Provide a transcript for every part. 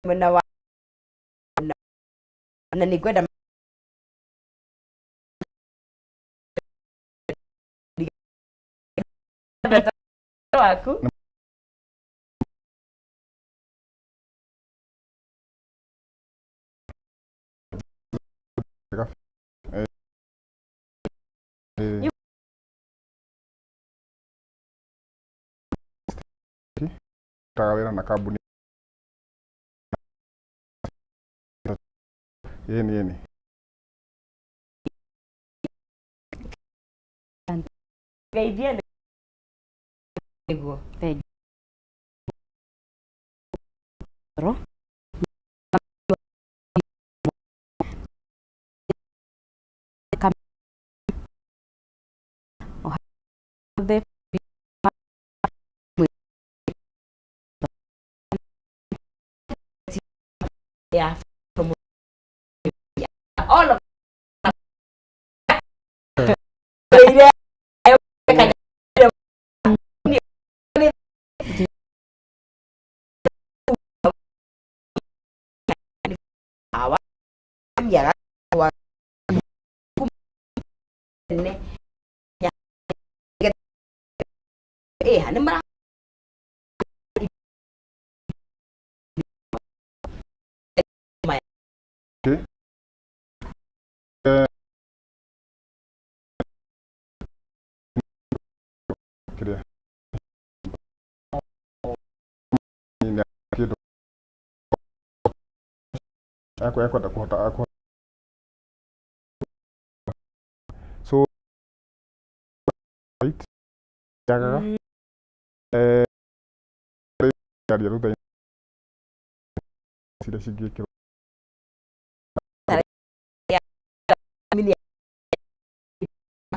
mwena wa na nikwenda waku Tawera na kambuni yeni geithia niguo thank you yeah from all of ya wa ne ya hani mara kiria ni kitu yako atakuhota so right yaga ya ruta sile shigikiro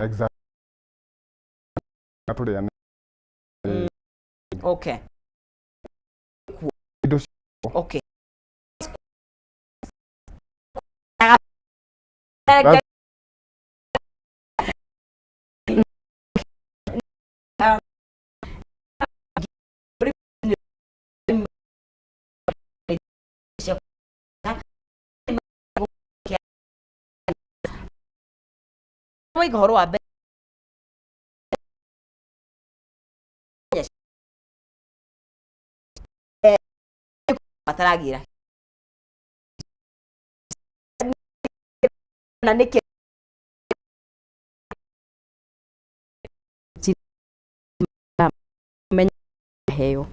exactly atore okay okay Igoro wa mataragira na niki heyo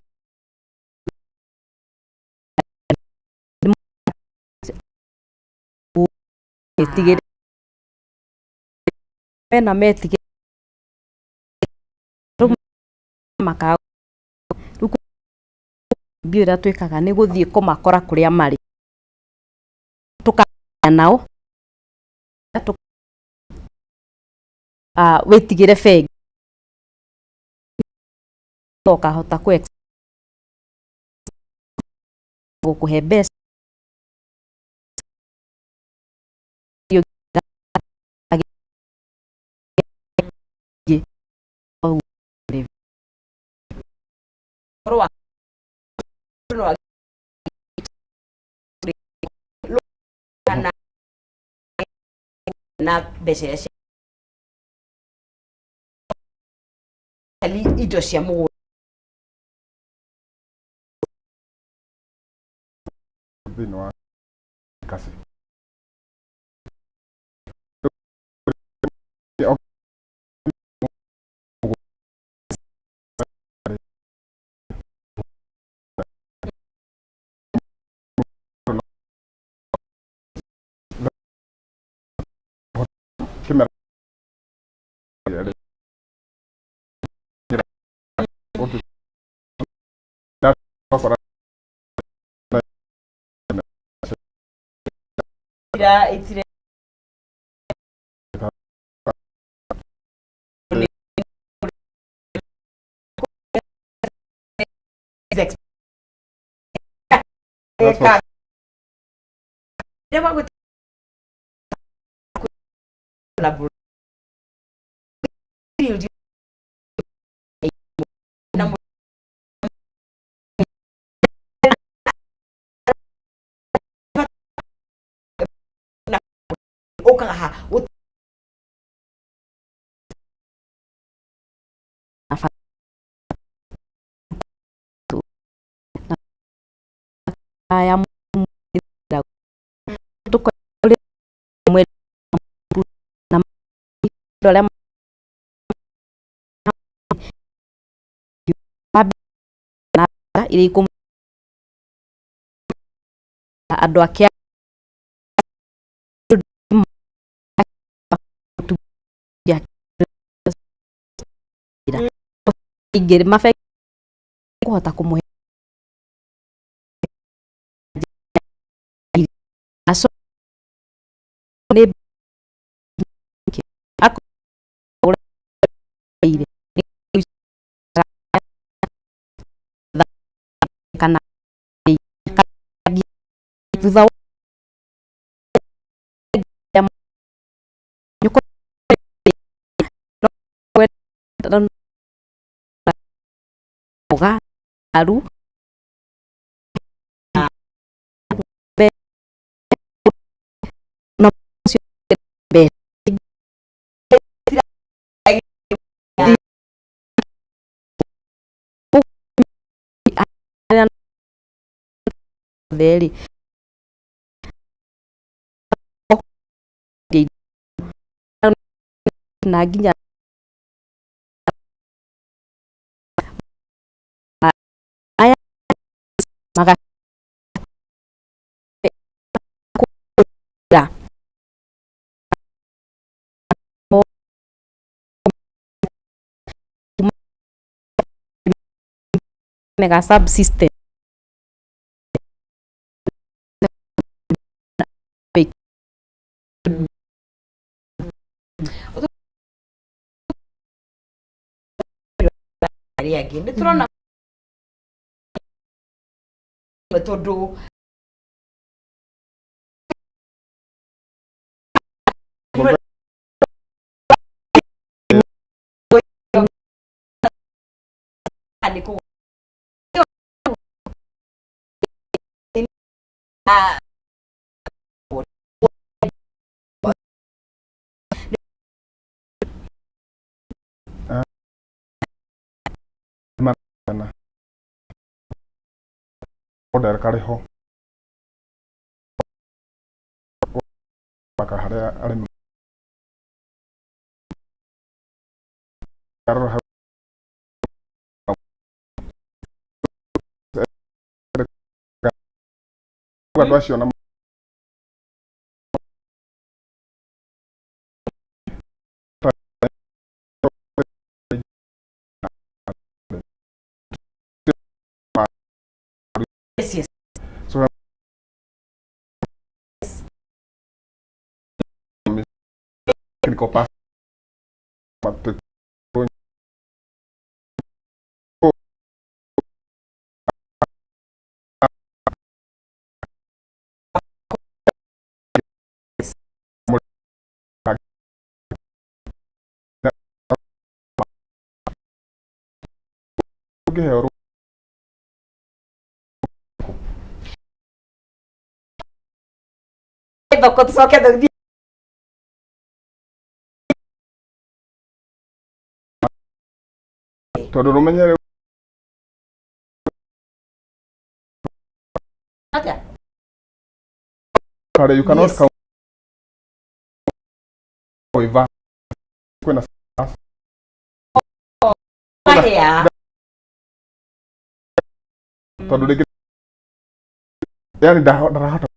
itigire mena metige maka biura twikaga ni guthie kumakora kuria mari tukana nao witigire fegi ukahota ku gukuhe best na besese ali ido cia mugo binwa kasi kimera ya itire kaha ya tuko mweli na dole na ili kum andå ake ingä mabe kũhota kũmũhe kana thutha wa aru no be very na nginya aya maga mega subsystem again nä tå rona tondå order karä ho baka harä a arä andå acio na so critical pass thoko tå coke thå tondå rå menyere kare you cannot count oiva kwena tondå rä ngä yani ndarahota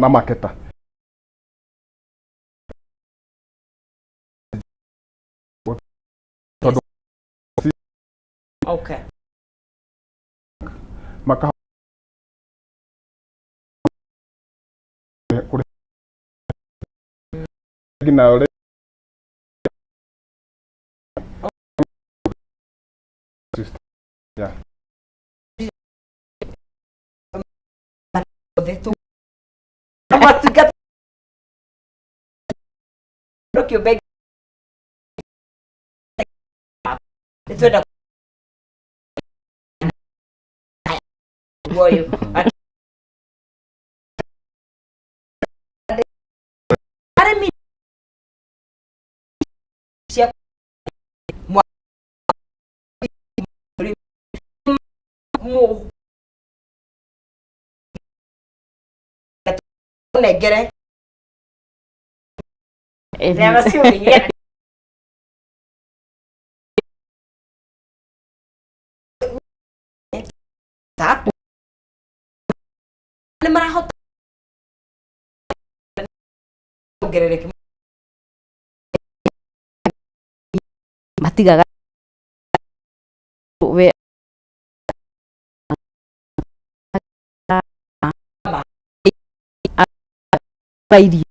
na maketa okay maka kuri gina ore yeah Look, you beg twenda woyo arimi cia mu negere reba sio ngene ta ni marahota ongerereke matigaga we irio